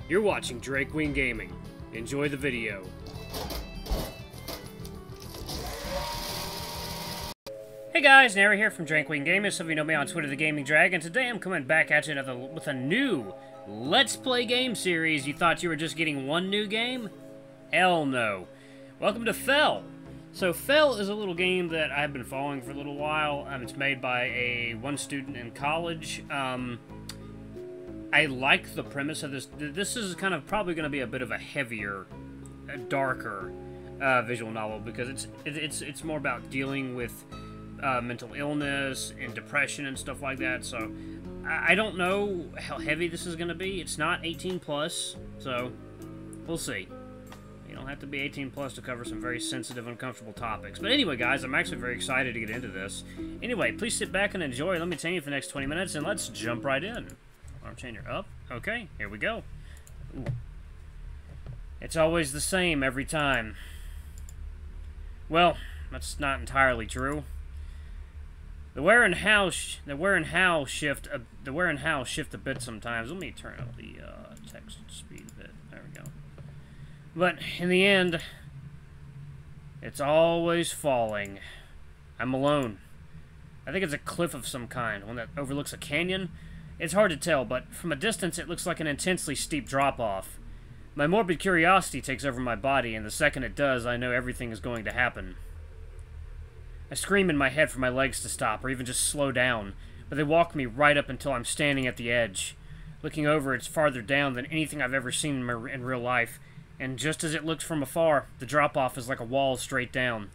You're watching Drakewing Gaming. Enjoy the video. Hey guys, Nary here from Drakewing Gaming. Some of you know me on Twitter, The Gaming Dragon. Today I'm coming back at you with a new Let's Play game series. You thought you were just getting one new game? Hell no. Welcome to Fell. So Fell is a little game that I've been following for a little while. It's made by one student in college. I like the premise of this. This is kind of probably going to be a bit of a heavier, darker visual novel because it's more about dealing with mental illness and depression and stuff like that. So I don't know how heavy this is going to be. It's not 18 plus, so we'll see. You don't have to be 18 plus to cover some very sensitive, uncomfortable topics. But anyway, guys, I'm actually very excited to get into this. Anyway, please sit back and enjoy. Let me tell you for the next 20 minutes, and let's jump right in. Arm changer up. Okay, here we go. Ooh. It's always the same every time. Well, that's not entirely true. The where and how shift a bit sometimes. Let me turn up the text speed a bit. There we go. But in the end, it's always falling. I'm alone. I think it's a cliff of some kind, one that overlooks a canyon. It's hard to tell, but from a distance it looks like an intensely steep drop-off. My morbid curiosity takes over my body, and the second it does, I know everything is going to happen. I scream in my head for my legs to stop, or even just slow down, but they walk me right up until I'm standing at the edge. Looking over, it's farther down than anything I've ever seen in real life, and just as it looks from afar, the drop-off is like a wall straight down.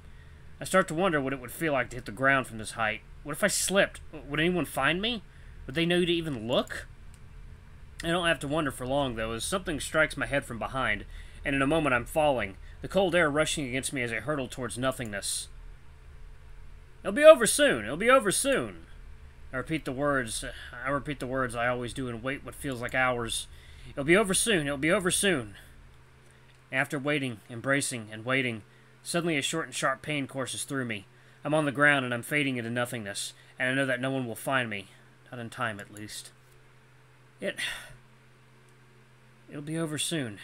I start to wonder what it would feel like to hit the ground from this height. What if I slipped? Would anyone find me? Would they know to even look? I don't have to wonder for long, though, as something strikes my head from behind, and in a moment I'm falling, the cold air rushing against me as I hurtle towards nothingness. It'll be over soon. It'll be over soon. I repeat the words I always do and wait what feels like hours. It'll be over soon. It'll be over soon. After waiting, embracing, and waiting, suddenly a short and sharp pain courses through me. I'm on the ground and I'm fading into nothingness, and I know that no one will find me. Not in time, at least. It'll be over soon.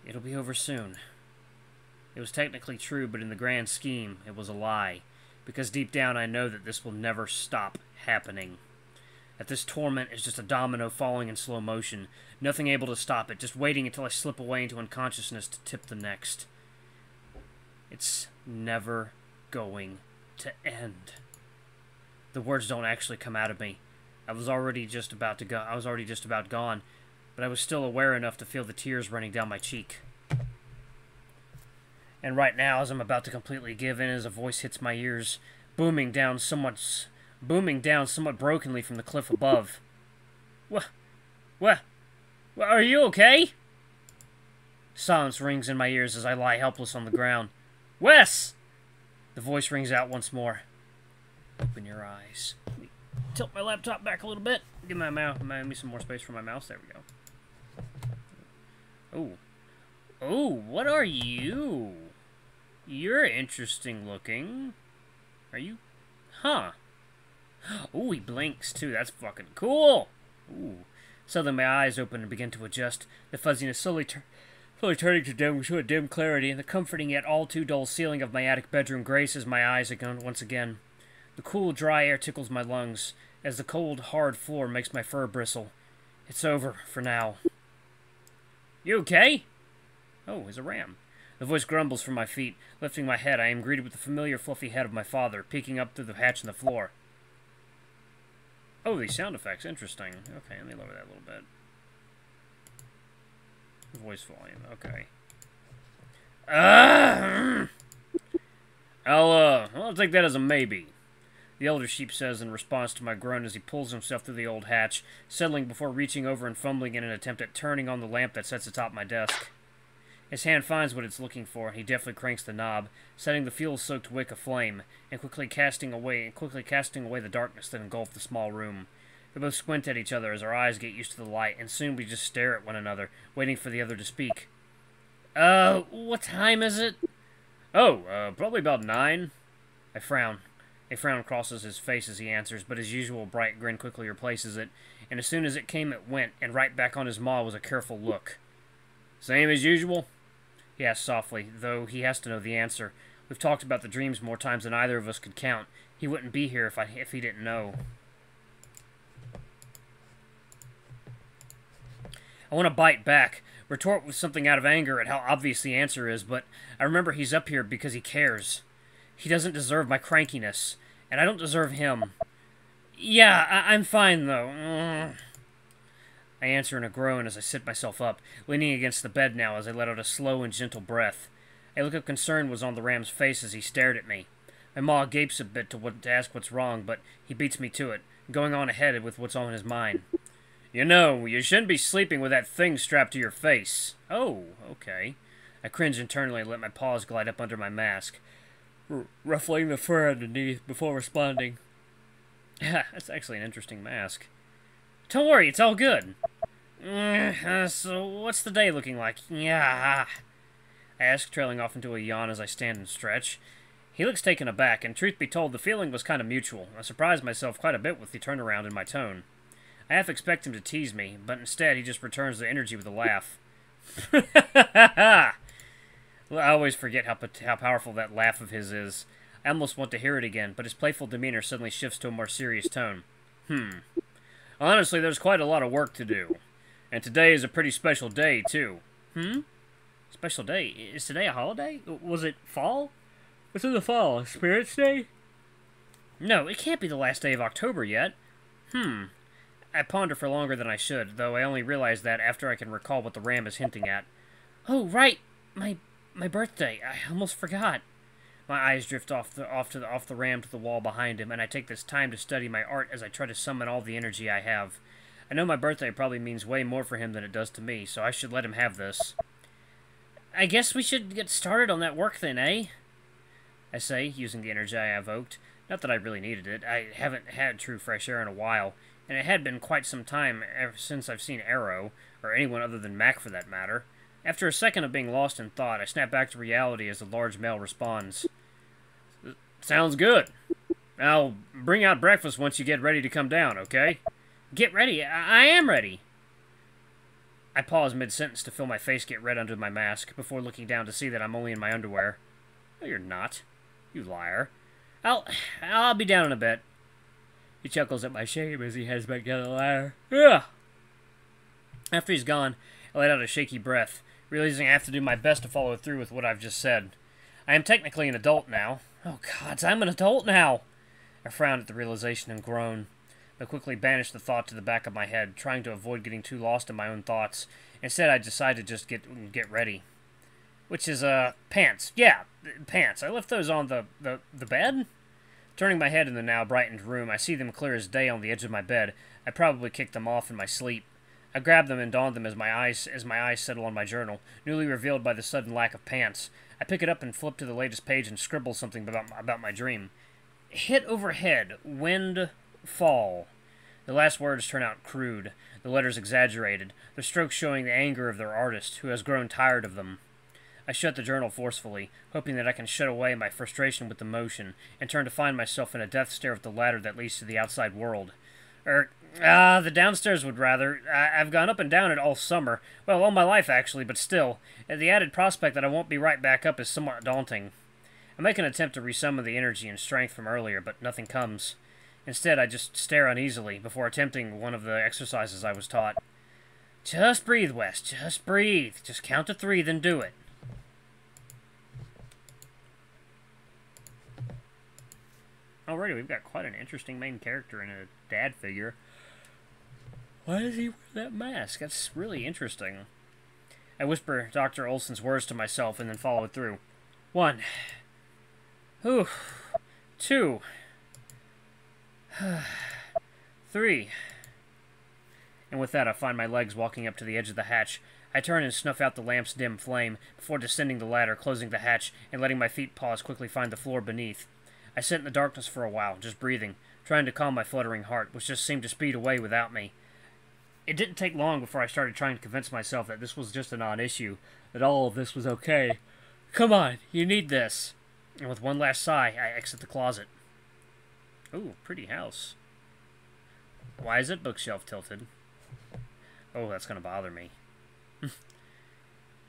It'll be over soon. It was technically true, but in the grand scheme, it was a lie. Because deep down I know that this will never stop happening. That this torment is just a domino falling in slow motion. Nothing able to stop it, just waiting until I slip away into unconsciousness to tip the next. It's never going to end. The words don't actually come out of me. I was already just about gone, but I was still aware enough to feel the tears running down my cheek. And right now, as I'm about to completely give in, as a voice hits my ears, booming down somewhat brokenly from the cliff above. What? Are you okay? Silence rings in my ears as I lie helpless on the ground. Wes! The voice rings out once more. Open your eyes. Let me tilt my laptop back a little bit. Give me some more space for my mouse. There we go. Oh, what are you? You're interesting looking. Are you? Huh. Ooh, he blinks too. That's fucking cool. Ooh. Suddenly my eyes open and begin to adjust. The fuzziness slowly turning to a dim clarity, and the comforting yet all too dull ceiling of my attic bedroom graces my eyes once again. The cool, dry air tickles my lungs, as the cold, hard floor makes my fur bristle. It's over, for now. You okay? Oh, it's a ram. The voice grumbles from my feet. Lifting my head, I am greeted with the familiar, fluffy head of my father, peeking up through the hatch in the floor. Oh, these sound effects. Interesting. Okay, let me lower that a little bit. Voice volume. Okay. I'll take that as a maybe. The elder sheep says in response to my groan as he pulls himself through the old hatch, settling before reaching over and fumbling in an attempt at turning on the lamp that sits atop my desk. His hand finds what it's looking for, and he deftly cranks the knob, setting the fuel-soaked wick aflame, and quickly casting away the darkness that engulfed the small room. We both squint at each other as our eyes get used to the light, and soon we just stare at one another, waiting for the other to speak. What time is it? Oh, probably about 9. I frown. A frown crosses his face as he answers, but his usual bright grin quickly replaces it, and as soon as it came it went, and right back on his maw was a careful look. "Same as usual?" he asked softly, though he has to know the answer. We've talked about the dreams more times than either of us could count. He wouldn't be here if he didn't know. I want to bite back, retort with something out of anger at how obvious the answer is, but I remember he's up here because he cares. He doesn't deserve my crankiness, and I don't deserve him. "Yeah, I'm fine, though." I answer in a groan as I sit myself up, leaning against the bed now as I let out a slow and gentle breath. A look of concern was on the ram's face as he stared at me. My maw gapes a bit to ask what's wrong, but he beats me to it, going on ahead with what's on his mind. "You know, you shouldn't be sleeping with that thing strapped to your face." "Oh, okay." I cringe internally and let my paws glide up under my mask, ruffling the fur underneath before responding. That's actually an interesting mask. "Don't worry, it's all good." So what's the day looking like?" "Yeah," I ask, trailing off into a yawn as I stand and stretch. He looks taken aback, and truth be told, the feeling was kind of mutual. I surprised myself quite a bit with the turnaround in my tone. I half expect him to tease me, but instead he just returns the energy with a laugh. Well, I always forget how powerful that laugh of his is. I almost want to hear it again, but his playful demeanor suddenly shifts to a more serious tone. Honestly, there's quite a lot of work to do. And today is a pretty special day, too." Special day? Is today a holiday? Was it fall? What's in the fall? Spirits Day? No, it can't be the last day of October yet. I ponder for longer than I should, though I only realize that after I can recall what the ram is hinting at. "Oh, right! My birthday. I almost forgot." My eyes drift off the ram to the wall behind him, and I take this time to study my art as I try to summon all the energy I have. I know my birthday probably means way more for him than it does to me, so I should let him have this. "I guess we should get started on that work then, eh?" I say, using the energy I evoked. Not that I really needed it. I haven't had true fresh air in a while, and it had been quite some time ever since I've seen Arrow, or anyone other than Mac for that matter. After a second of being lost in thought, I snap back to reality as the large male responds. "Sounds good. I'll bring out breakfast once you get ready to come down, okay?" "Get ready? I am ready." I pause mid-sentence to feel my face get red under my mask, before looking down to see that I'm only in my underwear. "No, you're not. You liar. I'll be down in a bit." He chuckles at my shame as he heads back down the ladder. Ugh. After he's gone, I let out a shaky breath, realizing I have to do my best to follow through with what I've just said. I am technically an adult now. Oh gods, I'm an adult now! I frowned at the realization and groaned, but quickly banished the thought to the back of my head, trying to avoid getting too lost in my own thoughts. Instead, I decided to just get ready. Which is, pants. Yeah, pants. I left those on the bed? Turning my head in the now brightened room, I see them clear as day on the edge of my bed. I probably kicked them off in my sleep. I grabbed them and donned them as my eyes settle on my journal, newly revealed by the sudden lack of pants. I pick it up and flip to the latest page and scribble something about my dream. Hit overhead. Wind. Fall. The last words turn out crude, the letters exaggerated, the strokes showing the anger of their artist, who has grown tired of them. I shut the journal forcefully, hoping that I can shut away my frustration with the motion, and turn to find myself in a death stare at the ladder that leads to the outside world. The downstairs would rather. I've gone up and down it all summer. Well, all my life, actually, but still. The added prospect that I won't be right back up is somewhat daunting. I make an attempt to resummon the energy and strength from earlier, but nothing comes. Instead, I just stare uneasily before attempting one of the exercises I was taught. Just breathe, Wes. Just breathe. Just count to 3, then do it. Already, we've got quite an interesting main character and a dad figure. Why does he wear that mask? That's really interesting. I whisper Dr. Olson's words to myself and then follow it through. 1. 2. 3. And with that, I find my legs walking up to the edge of the hatch. I turn and snuff out the lamp's dim flame, before descending the ladder, closing the hatch, and letting my feet pause quickly find the floor beneath. I sit in the darkness for a while, just breathing, trying to calm my fluttering heart, which just seemed to speed away without me. It didn't take long before I started trying to convince myself that this was just a non-issue, that all of this was okay. Come on, you need this. And with one last sigh, I exit the closet. Ooh, pretty house. Why is it bookshelf tilted? Oh, that's gonna bother me.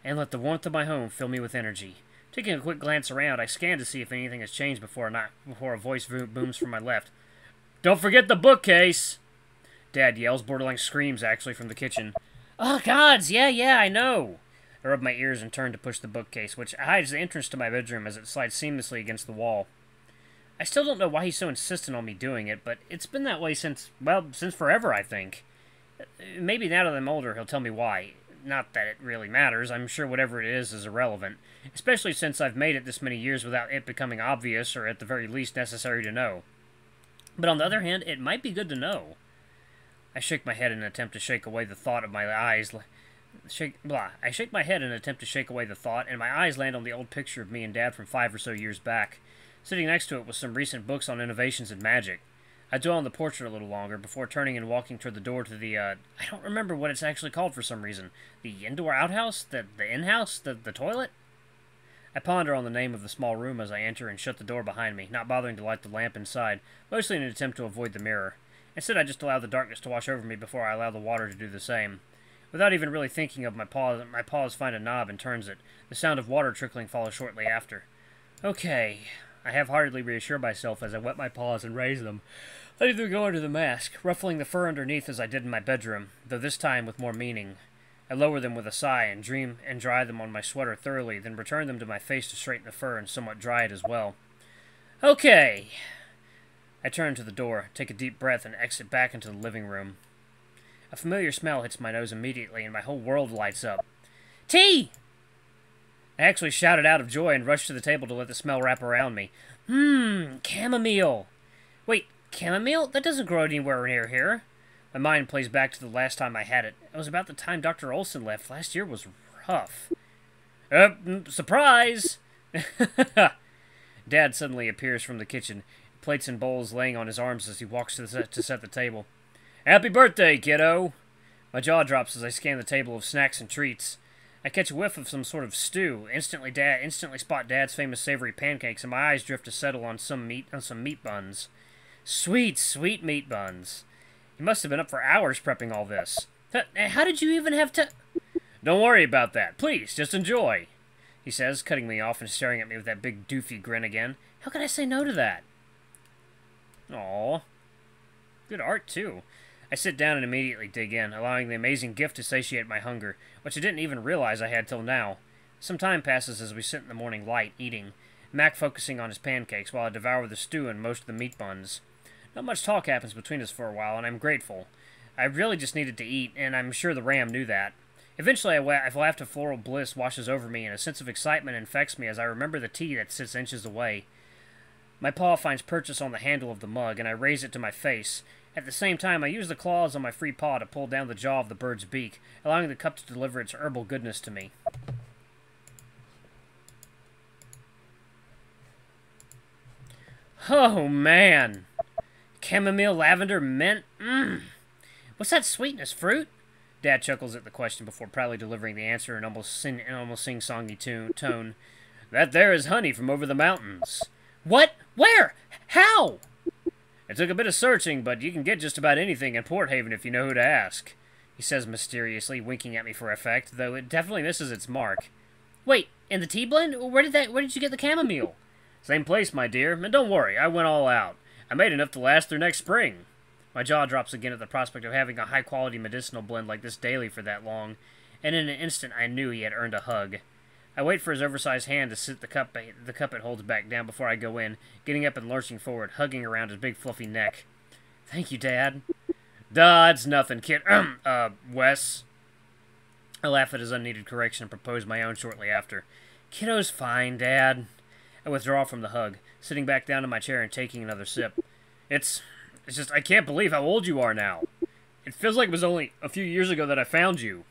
And let the warmth of my home fill me with energy. Taking a quick glance around, I scan to see if anything has changed before a voice booms from my left. Don't forget the bookcase! Dad yells, borderline screams, actually, from the kitchen. Oh, gods, yeah, I know! I rub my ears and turn to push the bookcase, which hides the entrance to my bedroom as it slides seamlessly against the wall. I still don't know why he's so insistent on me doing it, but it's been that way since forever, I think. Maybe now that I'm older, he'll tell me why. Not that it really matters. I'm sure whatever it is irrelevant, especially since I've made it this many years without it becoming obvious or at the very least necessary to know. But on the other hand, it might be good to know. I shake my head in an attempt to shake away the thought of my eyes. I shake my head in an attempt to shake away the thought, and my eyes land on the old picture of me and Dad from 5 or so years back. Sitting next to it was some recent books on innovations in magic. I dwell on the portrait a little longer before turning and walking toward the door to the, I don't remember what it's actually called for some reason. The indoor outhouse? The in-house? The toilet? I ponder on the name of the small room as I enter and shut the door behind me, not bothering to light the lamp inside, mostly in an attempt to avoid the mirror. Instead, I just allow the darkness to wash over me before I allow the water to do the same. Without even really thinking of my paws find a knob and turns it. The sound of water trickling follows shortly after. Okay. I half-heartedly reassure myself as I wet my paws and raise them, letting them go under the mask, ruffling the fur underneath as I did in my bedroom, though this time with more meaning. I lower them with a sigh and dry them on my sweater thoroughly, then return them to my face to straighten the fur and somewhat dry it as well. Okay. I turn to the door, take a deep breath, and exit back into the living room. A familiar smell hits my nose immediately, and my whole world lights up. Tea! I actually shouted out of joy and rushed to the table to let the smell wrap around me. Chamomile! Wait, chamomile? That doesn't grow anywhere near here. My mind plays back to the last time I had it. It was about the time Dr. Olson left. Last year was rough. Surprise! Dad suddenly appears from the kitchen, plates and bowls laying on his arms as he walks to set the table. Happy birthday, kiddo! My jaw drops as I scan the table of snacks and treats. I catch a whiff of some sort of stew. Instantly spot Dad's famous savory pancakes, and my eyes drift to settle on some meat buns. Sweet, sweet meat buns. You must have been up for hours prepping all this. How did you even have to... Don't worry about that. Please, just enjoy, he says, cutting me off and staring at me with that big doofy grin again. How could I say no to that? Aw. Good art, too. I sit down and immediately dig in, allowing the amazing gift to satiate my hunger, which I didn't even realize I had till now. Some time passes as we sit in the morning light, eating, Mac focusing on his pancakes while I devour the stew and most of the meat buns. Not much talk happens between us for a while, and I'm grateful. I really just needed to eat, and I'm sure the ram knew that. Eventually, a waft of floral bliss washes over me, and a sense of excitement infects me as I remember the tea that sits inches away. My paw finds purchase on the handle of the mug, and I raise it to my face. At the same time, I use the claws on my free paw to pull down the jaw of the bird's beak, allowing the cup to deliver its herbal goodness to me. Oh, man! Chamomile, lavender, mint? What's that sweetness, fruit? Dad chuckles at the question before proudly delivering the answer in almost sing-songy tone. That there is honey from over the mountains. What? Where? How? It took a bit of searching, but you can get just about anything in Port Haven if you know who to ask, he says mysteriously, winking at me for effect, though it definitely misses its mark. Wait, in the tea blend? Where did you get the chamomile? Same place, my dear, and don't worry, I went all out. I made enough to last through next spring. My jaw drops again at the prospect of having a high-quality medicinal blend like this daily for that long, and in an instant I knew he had earned a hug. I wait for his oversized hand to sit the cup it holds back down before I go in, getting up and lurching forward, hugging around his big fluffy neck. Thank you, Dad. Duh, it's nothing, kid. Wes. I laugh at his unneeded correction and propose my own shortly after. Kiddo's fine, Dad. I withdraw from the hug, sitting back down in my chair and taking another sip. It's just, I can't believe how old you are now. It feels like it was only a few years ago that I found you.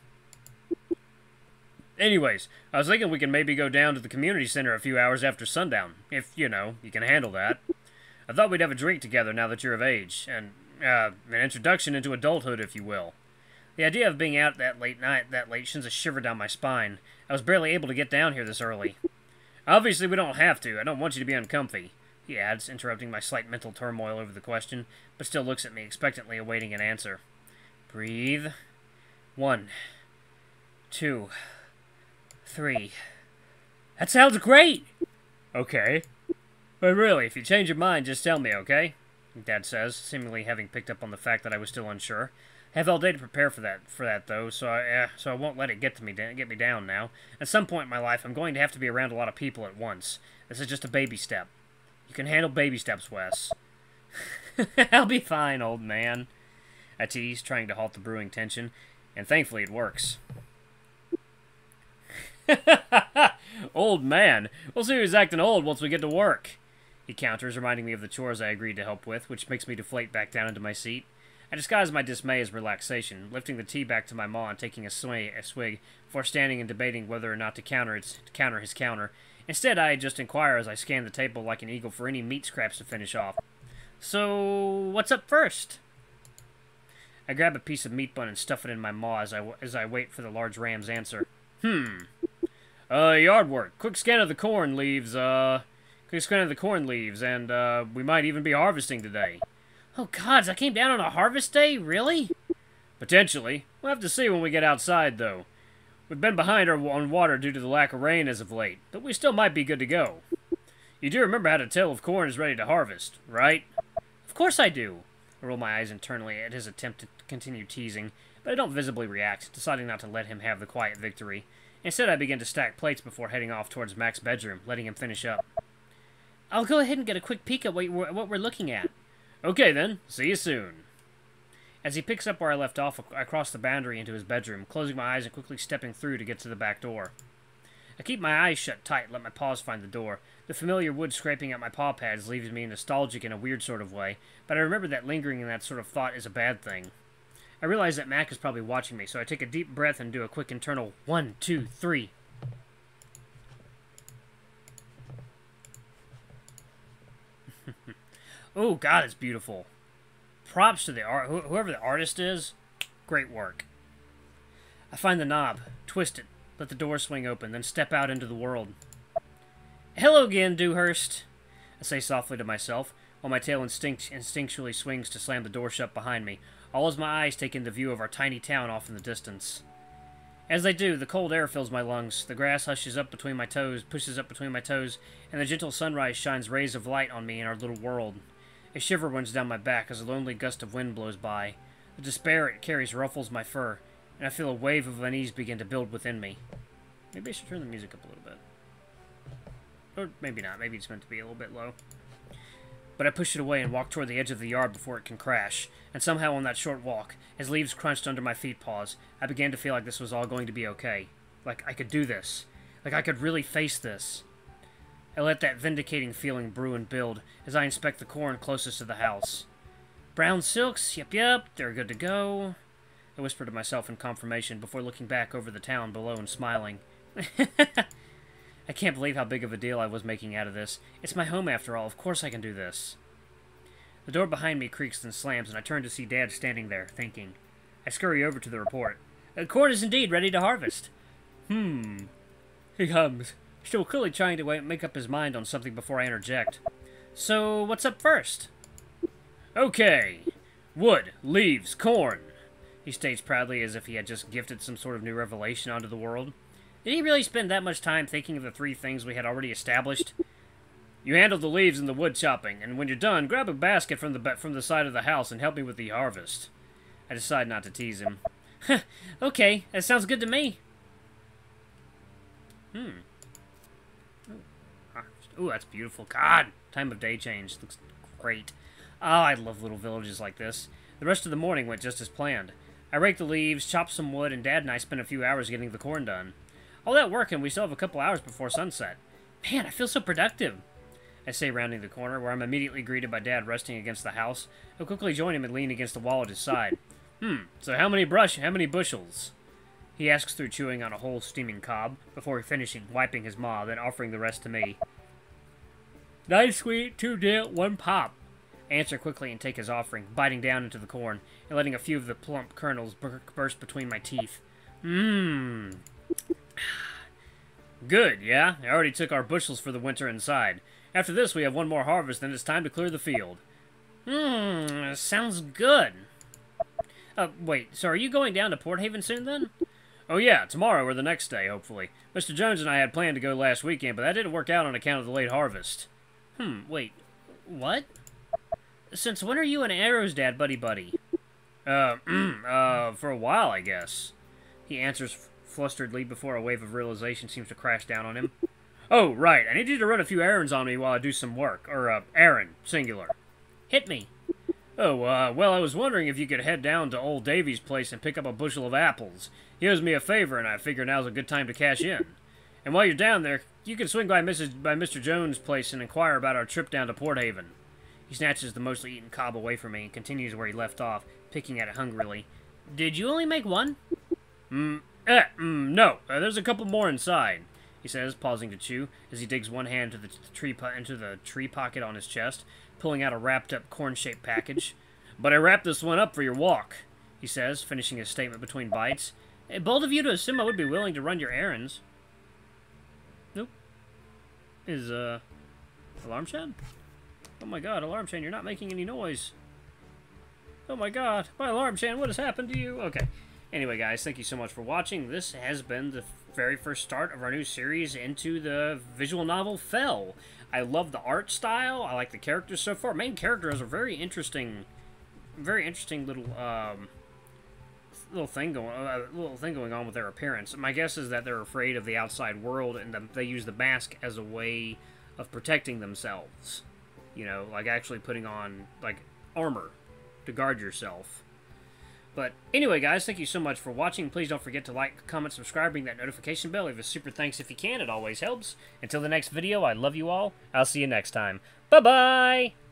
Anyways, I was thinking we can maybe go down to the community center a few hours after sundown, if, you can handle that. I thought we'd have a drink together now that you're of age, and, an introduction into adulthood, if you will. The idea of being out that late sends a shiver down my spine. I was barely able to get down here this early. Obviously, we don't have to. I don't want you to be uncomfy. he adds, interrupting my slight mental turmoil over the question, but still looks at me expectantly, awaiting an answer. Breathe. 1, 2, 3. That sounds great! Okay. But really, if you change your mind, just tell me, okay? Dad says, seemingly having picked up on the fact that I was still unsure. I have all day to prepare for that though, so I won't let it get me down now. At some point in my life, I'm going to have to be around a lot of people at once. This is just a baby step. You can handle baby steps, Wes. I'll be fine, old man. I tease, trying to halt the brewing tension, and thankfully it works. Old man. We'll see who's acting old once we get to work. He counters, reminding me of the chores I agreed to help with, which makes me deflate back down into my seat. I disguise my dismay as relaxation, lifting the tea back to my maw and taking a swig before standing and debating whether or not to counter his counter. Instead, I just inquire as I scan the table like an eagle for any meat scraps to finish off. So, what's up first? I grab a piece of meat bun and stuff it in my maw as I wait for the large ram's answer. Yard work. Quick scan of the corn leaves, and we might even be harvesting today. Oh gods, I came down on a harvest day? Really? Potentially. We'll have to see when we get outside, though. We've been behind on water due to the lack of rain as of late, but we still might be good to go. You do remember how to tell if corn is ready to harvest, right? Of course I do. I roll my eyes internally at his attempt to continue teasing, but I don't visibly react, deciding not to let him have the quiet victory. Instead, I begin to stack plates before heading off towards Mac's bedroom, letting him finish up. I'll go ahead and get a quick peek at what we're looking at. Okay then, see you soon. As he picks up where I left off, I cross the boundary into his bedroom, closing my eyes and quickly stepping through to get to the back door. I keep my eyes shut tight and let my paws find the door. The familiar wood scraping at my paw pads leaves me nostalgic in a weird sort of way, but I remember that lingering in that sort of thought is a bad thing. I realize that Mac is probably watching me, so I take a deep breath and do a quick internal 1, 2, 3. Oh God, it's beautiful. Props to the whoever the artist is. Great work. I find the knob, twist it, let the door swing open, then step out into the world. Hello again, Dewhurst, I say softly to myself, while my tail instinctually swings to slam the door shut behind me, all as my eyes take in the view of our tiny town off in the distance. As I do, the cold air fills my lungs, the grass pushes up between my toes, and the gentle sunrise shines rays of light on me and our little world. A shiver runs down my back as a lonely gust of wind blows by. The despair it carries ruffles my fur, and I feel a wave of unease begin to build within me. Maybe I should turn the music up a little bit. Or maybe not. Maybe it's meant to be a little bit low. But I push it away and walk toward the edge of the yard before it can crash. And somehow on that short walk, as leaves crunched under my feet paws, I began to feel like this was all going to be okay. Like I could do this. Like I could really face this. I let that vindicating feeling brew and build as I inspect the corn closest to the house. Brown silks, yep, they're good to go. I whispered to myself in confirmation before looking back over the town below and smiling. I can't believe how big of a deal I was making out of this. It's my home after all, of course I can do this. The door behind me creaks and slams, and I turn to see Dad standing there, thinking. I scurry over to the report. The corn is indeed ready to harvest. He comes, still clearly trying to make up his mind on something before I interject. So, what's up first? Okay. Wood, leaves, corn, he states proudly as if he had just gifted some sort of new revelation onto the world. Did he really spend that much time thinking of the three things we had already established? You handle the leaves and the wood chopping, and when you're done, grab a basket from the side of the house and help me with the harvest. I decide not to tease him. Okay, that sounds good to me. Ooh, that's beautiful. God, time of day change. Looks great. Oh, I love little villages like this. The rest of the morning went just as planned. I raked the leaves, chopped some wood, and Dad and I spent a few hours getting the corn done. All that work, and we still have a couple hours before sunset. Man, I feel so productive. I say, rounding the corner, where I'm immediately greeted by Dad resting against the house. I quickly join him and lean against the wall at his side. So how many bushels? He asks through chewing on a whole steaming cob, before finishing, wiping his maw, then offering the rest to me. 9 sweet, 2 dill, 1 pop. I answer quickly and take his offering, biting down into the corn, and letting a few of the plump kernels burst between my teeth. Good, yeah? I already took our bushels for the winter inside. After this, we have one more harvest, then it's time to clear the field. Sounds good. Wait, so are you going down to Port Haven soon, then? Oh yeah, tomorrow or the next day, hopefully. Mr. Jones and I had planned to go last weekend, but that didn't work out on account of the late harvest. Wait, what? Since when are you and Arrow's dad buddy-buddy? For a while, I guess. He answers flusteredly before a wave of realization seems to crash down on him. Oh, right, I need you to run a few errands on me while I do some work. Or, errand, singular. Hit me. Oh, well, I was wondering if you could head down to old Davy's place and pick up a bushel of apples. He owes me a favor, and I figure now's a good time to cash in. And while you're down there, you can swing by Mr. Jones' place and inquire about our trip down to Port Haven. He snatches the mostly eaten cob away from me and continues where he left off, picking at it hungrily. Did you only make one? No. There's a couple more inside, he says, pausing to chew, as he digs one hand into the tree pocket on his chest, pulling out a wrapped-up corn-shaped package. But I wrapped this one up for your walk, he says, finishing his statement between bites. Bold of you to assume I would be willing to run your errands. Nope. Is, Alarm Chain? Oh my god, Alarm Chain, you're not making any noise. Oh my god, my Alarm Chain, what has happened to you? Okay. Anyway, guys, thank you so much for watching. This has been the very first start of our new series into the visual novel Fell. I love the art style. I like the characters so far. Main character has a very interesting little thing going on with their appearance. My guess is that they're afraid of the outside world, and they use the mask as a way of protecting themselves. You know, like actually putting on like armor to guard yourself. But anyway, guys, thank you so much for watching. Please don't forget to like, comment, subscribe, ring that notification bell. Leave a super thanks if you can. It always helps. Until the next video, I love you all. I'll see you next time. Bye-bye!